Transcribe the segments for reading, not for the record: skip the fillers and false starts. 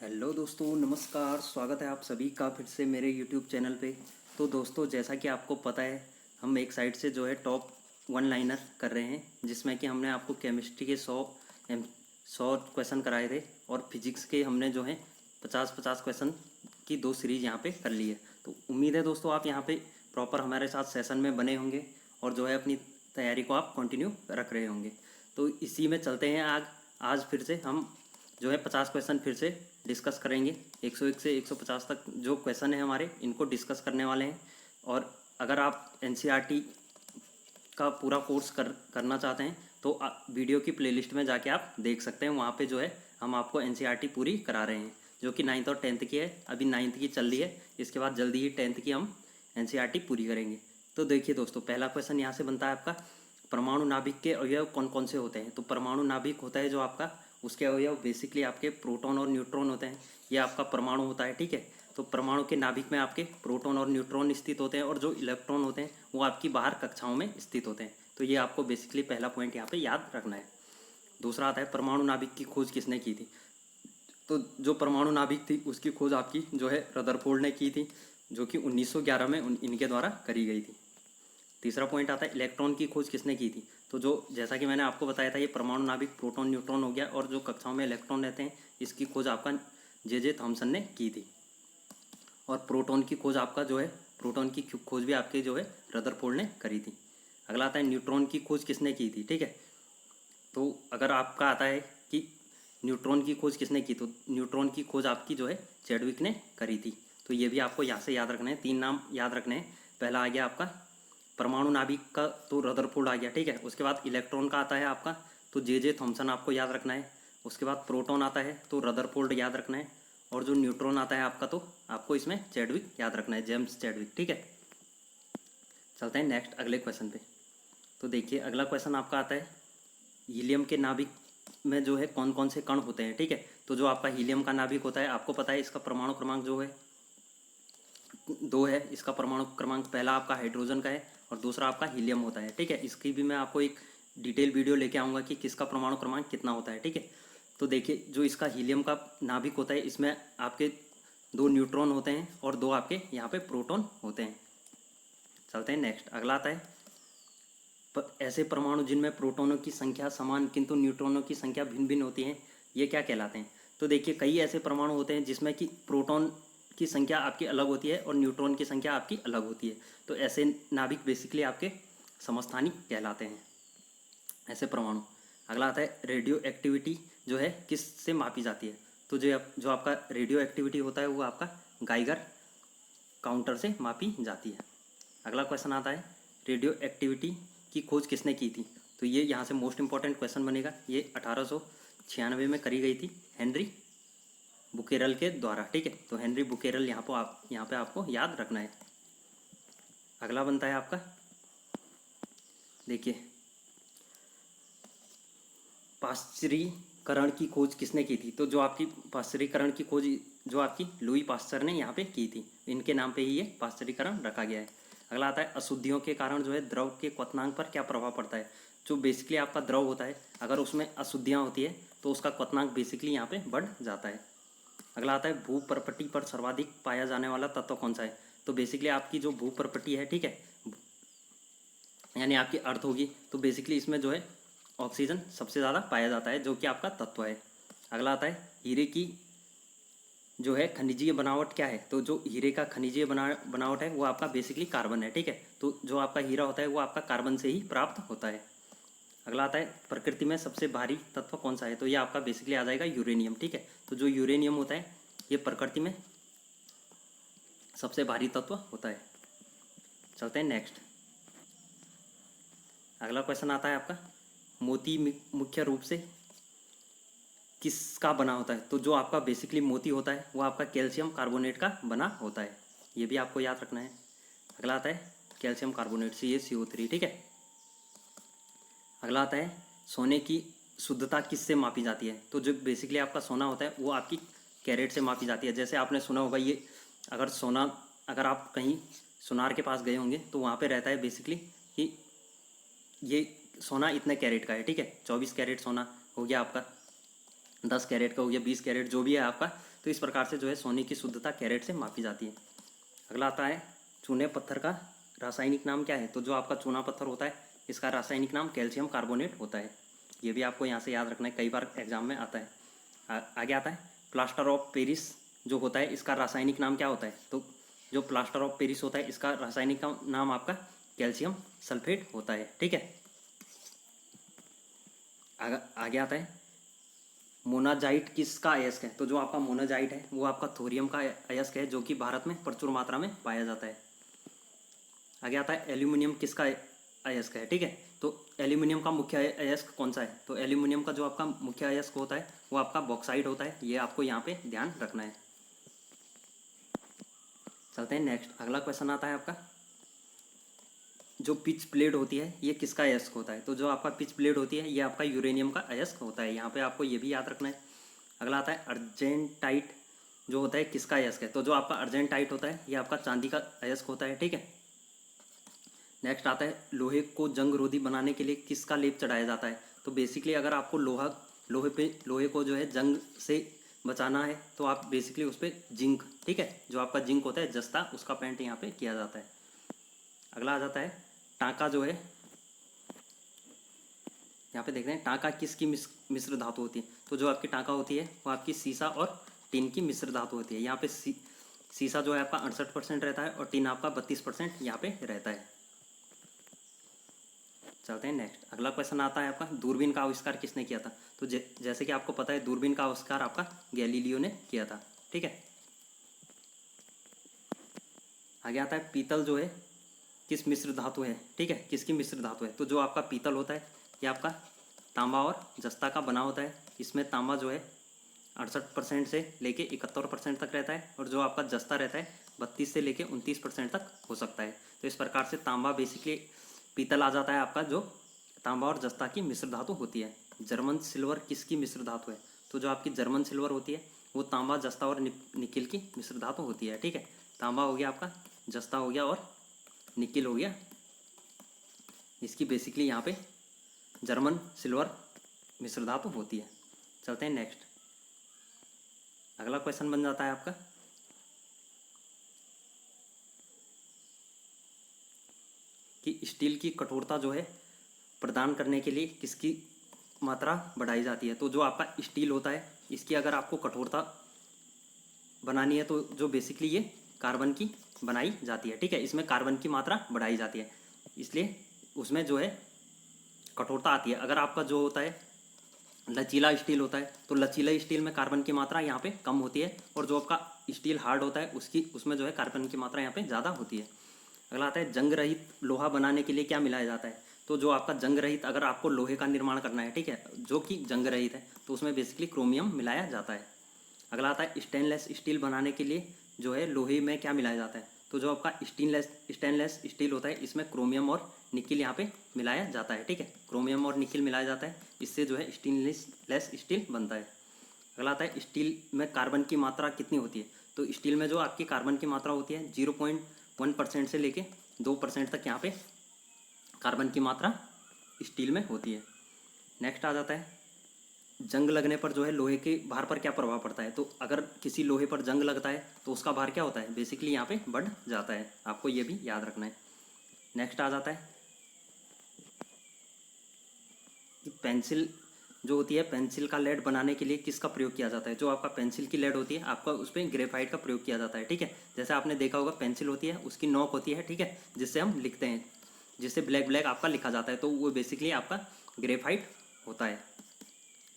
Hello दोस्तों, नमस्कार। स्वागत है आप सभी का फिर से मेरे यूट्यूब चैनल पे। तो दोस्तों, जैसा कि आपको पता है, हम एक साइड से जो है टॉप वन लाइनर कर रहे हैं, जिसमें कि हमने आपको केमिस्ट्री के 100 क्वेश्चन कराए थे और फिजिक्स के हमने जो है 50-50 क्वेश्चन की 2 सीरीज़ यहाँ पे कर ली है। तो उम्मीद है दोस्तों आप यहाँ पे प्रॉपर हमारे साथ सेशन में बने होंगे और जो है अपनी तैयारी को आप कंटिन्यू रख रहे होंगे। तो इसी में चलते हैं। आज फिर से हम जो है 50 क्वेश्चन फिर से डिस्कस करेंगे। 101 से 150 तक जो क्वेश्चन है हमारे, इनको डिस्कस करने वाले हैं। और अगर आप एनसीईआरटी का पूरा कोर्स करना चाहते हैं तो वीडियो की प्लेलिस्ट में जाके आप देख सकते हैं। वहाँ पे जो है हम आपको एनसीईआरटी पूरी करा रहे हैं, जो कि 9th और 10th की है। अभी 9th की चल रही है, इसके बाद जल्दी ही 10th की हम एनसीईआरटी पूरी करेंगे। तो देखिए दोस्तों, पहला क्वेश्चन यहाँ से बनता है आपका, परमाणु नाभिक के अवयव कौन कौन से होते हैं। तो परमाणु नाभिक होता है जो आपका, उसके अवयव बेसिकली आपके प्रोटॉन और न्यूट्रॉन होते हैं। ये आपका परमाणु होता है, ठीक है। तो परमाणु के नाभिक में आपके प्रोटॉन और न्यूट्रॉन स्थित होते हैं और जो इलेक्ट्रॉन होते हैं वो आपकी बाहर कक्षाओं में स्थित होते हैं। तो ये आपको बेसिकली पहला पॉइंट यहाँ पे याद रखना है। दूसरा आता है, परमाणु नाभिक की खोज किसने की थी। तो जो परमाणु नाभिक थी उसकी खोज आपकी जो है रदरफोर्ड ने की थी, जो कि 1911 में इनके द्वारा करी गई थी। तीसरा पॉइंट आता है, इलेक्ट्रॉन की खोज किसने की थी। तो जो जैसा कि मैंने आपको बताया था, ये परमाणु नाभिक प्रोटॉन न्यूट्रॉन हो गया, और जो कक्षाओं में इलेक्ट्रॉन रहते हैं इसकी खोज आपका जे थॉमसन ने की थी। और प्रोटॉन की खोज आपका जो है, प्रोटॉन की खोज भी आपके जो है रदरफोर्ड ने करी थी। अगला आता है, न्यूट्रॉन की खोज किसने की थी, ठीक है। तो अगर आपका आता है कि न्यूट्रॉन की खोज किसने की, तो न्यूट्रॉन की खोज आपकी जो है चैडविक ने करी थी। तो ये भी आपको यहाँ से याद रखना है। 3 नाम याद रखने हैं। पहला आ गया आपका परमाणु नाभिक का, तो रदरफोर्ड आ गया, ठीक है। उसके बाद इलेक्ट्रॉन का आता है आपका, तो जे थॉमसन आपको याद रखना है। उसके बाद प्रोटॉन आता है तो रदरफोर्ड याद रखना है। और जो न्यूट्रॉन आता है आपका, तो आपको इसमें चैडविक याद रखना है, जेम्स चैडविक, ठीक है। चलते हैं नेक्स्ट अगले क्वेश्चन पे। तो देखिए, अगला क्वेश्चन आपका आता है, हीलियम के नाभिक में जो है कौन कौन से कण होते हैं, ठीक है। तो जो आपका हीलियम का नाभिक होता है, आपको पता है इसका परमाणु क्रमांक जो है 2 है। इसका परमाणु क्रमांक पहला आपका हाइड्रोजन का है और दूसरा आपका हीलियम होता है, ठीक है। इसकी भी मैं आपको एक डिटेल वीडियो लेके आऊँगा कि किसका परमाणु क्रमांक कितना होता है, ठीक है। तो देखिए, जो इसका हीलियम का नाभिक होता है, इसमें आपके 2 न्यूट्रॉन होते हैं और 2 आपके यहाँ पे प्रोटॉन होते हैं। चलते हैं नेक्स्ट। अगला आता है, ऐसे परमाणु जिनमें प्रोटॉनों की संख्या समान किंतु न्यूट्रॉनों की संख्या भिन्न भिन्न होती है, ये क्या कहलाते हैं। तो देखिए, कई ऐसे परमाणु होते हैं जिसमें कि प्रोटॉन की संख्या आपकी अलग होती है और न्यूट्रॉन की संख्या आपकी अलग होती है। तो ऐसे नाभिक बेसिकली आपके समस्थानिक कहलाते हैं, ऐसे परमाणु। अगला आता है, रेडियो एक्टिविटी जो है किससे मापी जाती है। तो जो आपका रेडियो एक्टिविटी होता है वो आपका गाइगर काउंटर से मापी जाती है। अगला क्वेश्चन आता है, रेडियो एक्टिविटी की खोज किसने की थी। तो ये यहाँ से मोस्ट इंपॉर्टेंट क्वेश्चन बनेगा। ये 1896 में करी गई थी हेनरी बुकेरल के द्वारा, ठीक है। तो हेनरी बुकेरल यहाँ पे आपको याद रखना है। अगला बनता है आपका, देखिए, पाश्चरीकरण की खोज किसने की थी। तो जो आपकी पाश्चरीकरण की खोज जो आपकी लुई पाश्चर ने यहाँ पे की थी, इनके नाम पे ही ये पाश्चरीकरण रखा गया है। अगला आता है, अशुद्धियों के कारण जो है द्रव के क्वथनांक पर क्या प्रभाव पड़ता है। जो बेसिकली आपका द्रव होता है, अगर उसमें अशुद्धियाँ होती है तो उसका क्वथनांक बेसिकली यहाँ पे बढ़ जाता है। अगला आता है, भूपर्पटी पर सर्वाधिक पाया जाने वाला तत्व कौन सा है। तो बेसिकली आपकी जो भूपर्पटी है, ठीक है, यानी आपकी अर्थ होगी, तो बेसिकली इसमें जो है ऑक्सीजन सबसे ज़्यादा पाया जाता है, जो कि आपका तत्व है। अगला आता है, हीरे की जो है खनिजीय बनावट क्या है। तो जो हीरे का खनिजीय बनावट है वो आपका बेसिकली कार्बन है, ठीक है। तो जो आपका हीरा होता है वो आपका कार्बन से ही प्राप्त होता है। अगला आता है, प्रकृति में सबसे भारी तत्व कौन सा है। तो ये आपका बेसिकली आ जाएगा यूरेनियम, ठीक है। तो जो यूरेनियम होता है ये प्रकृति में सबसे भारी तत्व होता है। चलते हैं नेक्स्ट। अगला क्वेश्चन आता है आपका, मोती मुख्य रूप से किसका बना होता है। तो जो आपका बेसिकली मोती होता है वो आपका कैल्शियम कार्बोनेट का बना होता है। ये भी आपको याद रखना है। अगला आता है, कैल्शियम कार्बोनेट CaCO3, ठीक है। अगला आता है, सोने की शुद्धता किससे मापी जाती है। तो जो बेसिकली आपका सोना होता है वो आपकी कैरेट से मापी जाती है। जैसे आपने सुना होगा, ये अगर आप कहीं सुनार के पास गए होंगे तो वहाँ पे रहता है बेसिकली कि ये सोना इतने कैरेट का है, ठीक है। 24 कैरेट सोना हो गया आपका, 10 कैरेट का हो गया, 20 कैरेट जो भी है आपका तो इस प्रकार से जो है सोने की शुद्धता कैरेट से मापी जाती है। अगला आता है चूने पत्थर का रासायनिक नाम क्या है। तो जो आपका चूना पत्थर होता है इसका रासायनिक नाम कैल्शियम कार्बोनेट होता है। ये भी आपको यहाँ से याद रखना है, कई बार एग्जाम में आता है। आगे आता है प्लास्टर ऑफ पेरिस जो होता है इसका रासायनिक नाम क्या होता है। तो जो प्लास्टर ऑफ पेरिस होता है इसका रासायनिक नाम आपका कैल्शियम सल्फेट होता है। ठीक है, आगे आता है मोनाजाइट किसका अयस्क है। तो जो आपका मोनाजाइट है वो आपका थोरियम का अयस्क है जो कि भारत में प्रचुर मात्रा में पाया जाता है। आगे आता है एल्यूमिनियम किसका अयस्क है। ठीक है, तो एल्यूमिनियम का मुख्य अयस्क कौन सा है। तो एल्यूमिनियम का जो आपका मुख्य अयस्क होता है वो आपका बॉक्साइट होता है। ये आपको यहाँ पे ध्यान रखना है। चलते हैं नेक्स्ट, अगला क्वेश्चन आता है आपका जो पिच ब्लेड होती है ये किसका अयस्क होता है। तो जो आपका पिच ब्लेड होती है ये आपका यूरेनियम का अयस्क होता है। यहाँ पे आपको ये भी याद रखना है। अगला आता है अर्जेंटाइट जो होता है किसका अयस्क है। तो जो आपका अर्जेंटाइट होता है ये आपका चांदी का अयस्क होता है। ठीक है, नेक्स्ट आता है लोहे को जंग रोधी बनाने के लिए किसका लेप चढ़ाया जाता है। तो बेसिकली अगर आपको लोहे को जो है जंग से बचाना है तो आप बेसिकली उस पर जिंक, ठीक है, जो आपका जिंक होता है जस्ता, उसका पेंट यहाँ पे किया जाता है। अगला आ जाता है टांका जो है, यहाँ पे देखते हैं टांका किसकी मिश्र धातु होती है। तो जो आपकी टांका होती है वो आपकी सीसा और टिन की मिश्र धातु होती है। यहाँ पे सीसा जो है आपका 68% रहता है और टिन आपका 32% यहाँ पे रहता है। चलते हैं नेक्स्ट, अगला क्वेश्चन आता है आपका दूरबीन का आविष्कार किसने किया था। तो जैसे कि आपको पता है दूरबीन का आविष्कार आपका गैलीलियो ने किया था। ठीक है, आगे आता है पीतल जो है किस मिश्र धातु है। ठीक है, किसकी मिश्र धातु है। तो जो आपका पीतल होता है ये आपका तांबा और जस्ता का बना होता है। इसमें तांबा जो है 68% से लेके 71% तक रहता है और जो आपका जस्ता रहता है 32 से लेके 29% तक हो सकता है। तो इस प्रकार से तांबा बेसिकली पीतल आ जाता है आपका, जो तांबा और जस्ता की मिश्र धातु होती है। जर्मन सिल्वर किसकी मिश्र धातु है। तो जो आपकी जर्मन सिल्वर होती है वो तांबा, जस्ता और निकिल की मिश्र धातु होती है। ठीक है, तांबा हो गया आपका, जस्ता हो गया और निकिल हो गया, इसकी बेसिकली यहाँ पे जर्मन सिल्वर मिश्र धातु होती है। चलते हैं नेक्स्ट, अगला क्वेश्चन बन जाता है आपका कि स्टील की कठोरता जो है प्रदान करने के लिए किसकी मात्रा बढ़ाई जाती है। तो जो आपका स्टील होता है इसकी अगर आपको कठोरता बनानी है तो जो बेसिकली ये कार्बन की बनाई जाती है। ठीक है, इसमें कार्बन की मात्रा बढ़ाई जाती है, इसलिए उसमें जो है कठोरता आती है। अगर आपका जो होता है लचीला स्टील होता है तो लचीला स्टील में कार्बन की मात्रा यहाँ पे कम होती है और जो आपका स्टील हार्ड होता है उसमें जो है कार्बन की मात्रा यहाँ पे ज़्यादा होती है। अगला आता है जंग रहित लोहा बनाने के लिए क्या मिलाया जाता है। तो जो आपका जंग रहित, अगर आपको लोहे का निर्माण करना है, ठीक है, जो कि जंग रहित है, तो उसमें बेसिकली क्रोमियम मिलाया जाता है। अगला आता है स्टेनलेस स्टील बनाने के लिए जो है लोहे में क्या मिलाया जाता है। तो जो आपका स्टेनलेस स्टील होता है इसमें क्रोमियम और निकिल यहाँ पे मिलाया जाता है। ठीक है, क्रोमियम और निकिल मिलाया जाता है, इससे जो है स्टेनलेस स्टील बनता है। अगला आता है स्टील में कार्बन की मात्रा कितनी होती है। तो स्टील में जो आपकी कार्बन की मात्रा होती है 0.1% से लेके 2% तक यहाँ पे कार्बन की मात्रा स्टील में होती है। नेक्स्ट आ जाता है जंग लगने पर जो है लोहे के भार पर क्या प्रभाव पड़ता है। तो अगर किसी लोहे पर जंग लगता है तो उसका भार क्या होता है, बेसिकली यहाँ पे बढ़ जाता है। आपको ये भी याद रखना है। नेक्स्ट आ जाता है कि पेंसिल जो होती है, पेंसिल का लेड बनाने के लिए किसका प्रयोग किया जाता है। जो आपका पेंसिल की लेड होती है आपका उस पर ग्रेफाइट का प्रयोग किया जाता है। ठीक है, जैसे आपने देखा होगा पेंसिल होती है उसकी नोक होती है, ठीक है, जिससे हम लिखते हैं, जिससे ब्लैक आपका लिखा जाता है, तो वो बेसिकली आपका ग्रेफाइट होता है।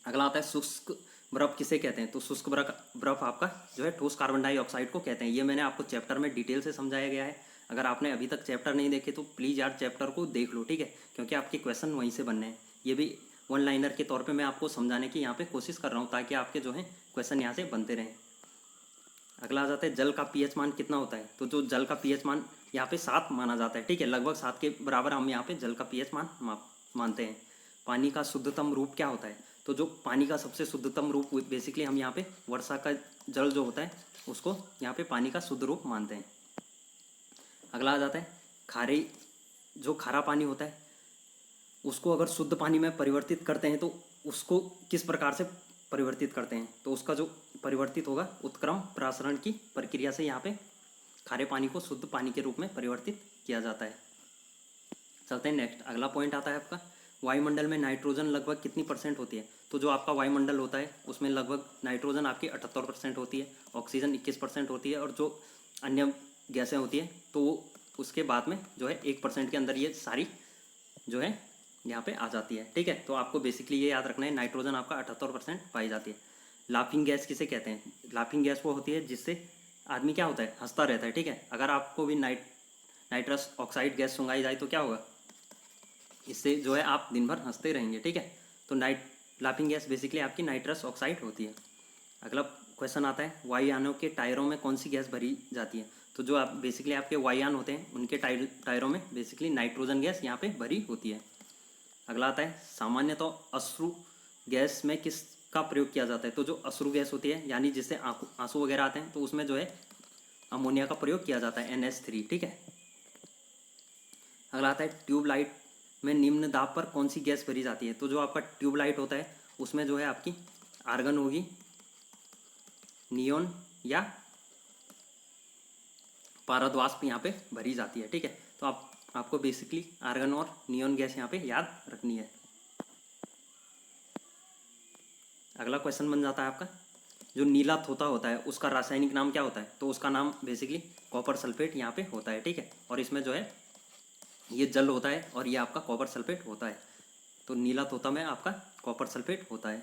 अगला आता है शुष्क बर्फ किसे कहते हैं। तो शुष्क बर्फ आपका जो है ठोस कार्बन डाइऑक्साइड को कहते हैं। ये मैंने आपको चैप्टर में डिटेल से समझाया गया है। अगर आपने अभी तक चैप्टर नहीं देखे तो प्लीज़ यार चैप्टर को देख लो, ठीक है, क्योंकि आपके क्वेश्चन वहीं से बनने हैं। ये भी वन लाइनर के तौर पे मैं आपको समझाने की यहाँ पे कोशिश कर रहा हूँ ताकि आपके जो है क्वेश्चन यहाँ से बनते रहें। अगला आ जाता है जल का पीएच मान कितना होता है। तो जो जल का पीएच मान यहाँ पे 7 माना जाता है। ठीक है, लगभग 7 के बराबर हम यहाँ पे जल का पीएच मान मानते हैं। पानी का शुद्धतम रूप क्या होता है। तो जो पानी का सबसे शुद्धतम रूप बेसिकली हम यहाँ पे वर्षा का जल जो होता है उसको यहाँ पे पानी का शुद्ध रूप मानते हैं। अगला आ जाता है जो खारा पानी होता है उसको अगर शुद्ध पानी में परिवर्तित करते हैं तो उसको किस प्रकार से परिवर्तित करते हैं। तो उसका जो परिवर्तित होगा उत्क्रम प्रासरण की प्रक्रिया से। यहाँ पे खारे पानी को शुद्ध पानी के रूप में परिवर्तित किया जाता है। चलते हैं नेक्स्ट, अगला पॉइंट आता है आपका वायुमंडल में नाइट्रोजन लगभग कितनी % होती है। तो जो आपका वायुमंडल होता है उसमें लगभग नाइट्रोजन आपकी 78% होती है, ऑक्सीजन 21% होती है, और जो अन्य गैसें होती है तो वो उसके बाद में जो है 1% के अंदर ये सारी जो है यहाँ पे आ जाती है। ठीक है, तो आपको बेसिकली ये याद रखना है, नाइट्रोजन आपका 78% पाई जाती है। लाफिंग गैस किसे कहते हैं। लाफिंग गैस वो होती है जिससे आदमी क्या होता है, हंसता रहता है। ठीक है, अगर आपको भी नाइट्रस ऑक्साइड गैस सुंघाई जाए तो क्या होगा, इससे जो है आप दिन भर हंसते रहेंगे। ठीक है, तो लाफिंग गैस बेसिकली आपकी नाइट्रस ऑक्साइड होती है। अगला क्वेश्चन आता है वायुयानों के टायरों में कौन सी गैस भरी जाती है। तो जो आप बेसिकली आपके वायुयान होते हैं उनके टायरों में बेसिकली नाइट्रोजन गैस यहाँ पे भरी होती है। अगला आता है सामान्यतः तो अश्रु गैस में किसका प्रयोग किया जाता है। तो जो अश्रु गैस होती है यानी जिससे आंसू वगैरह आते हैं तो उसमें जो है अमोनिया का प्रयोग किया जाता है, NH3। ठीक है, अगला आता है ट्यूबलाइट में निम्न दाब पर कौन सी गैस भरी जाती है। तो जो आपका ट्यूबलाइट होता है उसमें जो है आपकी आर्गन होगी, नियोन या पारद वाष्प यहाँ पे भरी जाती है। ठीक है, तो आपको बेसिकली आर्गन और नियोन गैस यहाँ पे याद रखनी है। अगला क्वेश्चन बन जाता है आपका जो नीला थोता होता है उसका रासायनिक नाम क्या होता है। तो उसका नाम बेसिकली कॉपर सल्फेट यहाँ पे होता है। ठीक है, और इसमें जो है ये जल होता है और ये आपका कॉपर सल्फेट होता है। तो नीला तोता में आपका कॉपर सल्फेट होता है।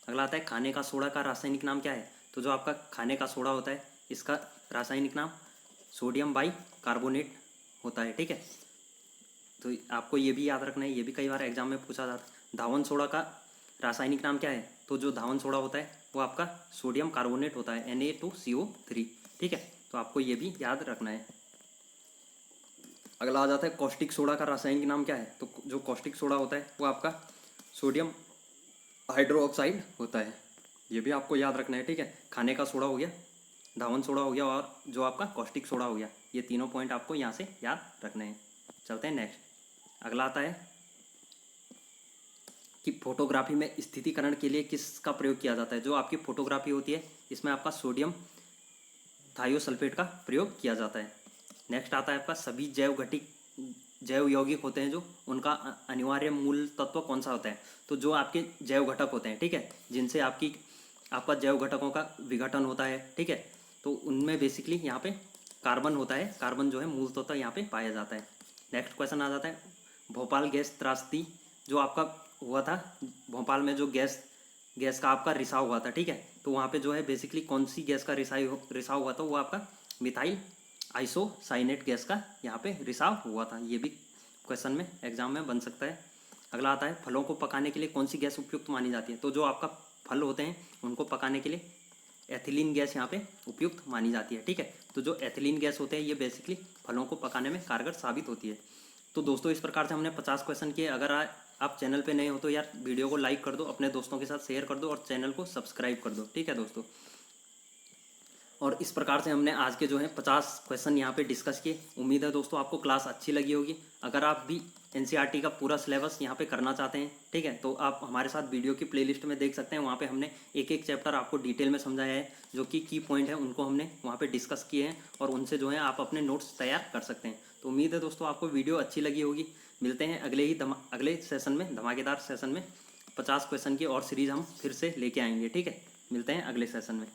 अगला आता है खाने का सोडा का रासायनिक नाम क्या है। तो जो आपका खाने का सोडा होता है इसका रासायनिक नाम सोडियम बाई कार्बोनेट होता है। ठीक है, तो आपको ये भी याद रखना है, ये भी कई बार एग्जाम में पूछा जाता है। धावन सोडा का रासायनिक नाम क्या है। तो जो धावन सोडा होता है वो आपका सोडियम कार्बोनेट होता है, Na2CO3। ठीक है, तो आपको ये भी याद रखना है। अगला आ जाता है कॉस्टिक सोडा का रासायनिक नाम क्या है। तो जो कॉस्टिक सोडा होता है वो आपका सोडियम हाइड्रोक्साइड होता है, ये भी आपको याद रखना है। ठीक है, खाने का सोडा हो गया, धावन सोडा हो गया और जो आपका कॉस्टिक सोडा हो गया, ये तीनों पॉइंट आपको यहाँ से याद रखने हैं। चलते हैं नेक्स्ट, अगला आता है कि फोटोग्राफी में स्थितीकरण के लिए किसका प्रयोग किया जाता है। जो आपकी फोटोग्राफी होती है इसमें आपका सोडियम थायोसल्फेट का प्रयोग किया जाता है। नेक्स्ट आता है आपका सभी जैव यौगिक होते हैं जो उनका अनिवार्य मूल तत्व कौन सा होता है। तो जो आपके जैव घटक होते हैं, ठीक है, जिनसे आपका जैव घटकों का विघटन होता है। ठीक है, तो उनमें बेसिकली यहाँ पे कार्बन होता है, कार्बन जो है मूल तत्व यहाँ पे पाया जाता है। नेक्स्ट क्वेश्चन आ जाता है भोपाल गैस त्रासदी जो आपका हुआ था, भोपाल में जो गैस का आपका रिसाव हुआ था। ठीक है, तो वहाँ पे जो है बेसिकली कौन सी गैस का रिसाव हुआ था, वो आपका मिथाइल आइसोसाइनेट गैस का यहाँ पे रिसाव हुआ था। ये भी क्वेश्चन में एग्जाम में बन सकता है। अगला आता है फलों को पकाने के लिए कौन सी गैस उपयुक्त मानी जाती है। तो जो आपका फल होते हैं उनको पकाने के लिए एथिलीन गैस यहाँ पे उपयुक्त मानी जाती है। ठीक है, तो जो एथिलीन गैस होते हैं ये बेसिकली फलों को पकाने में कारगर साबित होती है। तो दोस्तों इस प्रकार से हमने 50 क्वेश्चन किए। अगर आप चैनल पे नए हो तो यार वीडियो को लाइक कर दो, अपने दोस्तों के साथ शेयर कर दो और चैनल को सब्सक्राइब कर दो। ठीक है दोस्तों, और इस प्रकार से हमने आज के जो है 50 क्वेश्चन यहाँ पे डिस्कस किए। उम्मीद है दोस्तों आपको क्लास अच्छी लगी होगी। अगर आप भी NCERT का पूरा सिलेबस यहाँ पे करना चाहते हैं, ठीक है, तो आप हमारे साथ वीडियो की प्लेलिस्ट में देख सकते हैं। वहाँ पे हमने एक एक चैप्टर आपको डिटेल में समझाया है, जो कि की पॉइंट है उनको हमने वहाँ पे डिस्कस किए हैं और उनसे जो है आप अपने नोट्स तैयार कर सकते हैं। तो उम्मीद है दोस्तों आपको वीडियो अच्छी लगी होगी। मिलते हैं अगले सेशन में, धमाकेदार सेशन में 50 क्वेश्चन की और सीरीज़ हम फिर से लेके आएंगे। ठीक है, मिलते हैं अगले सेशन में।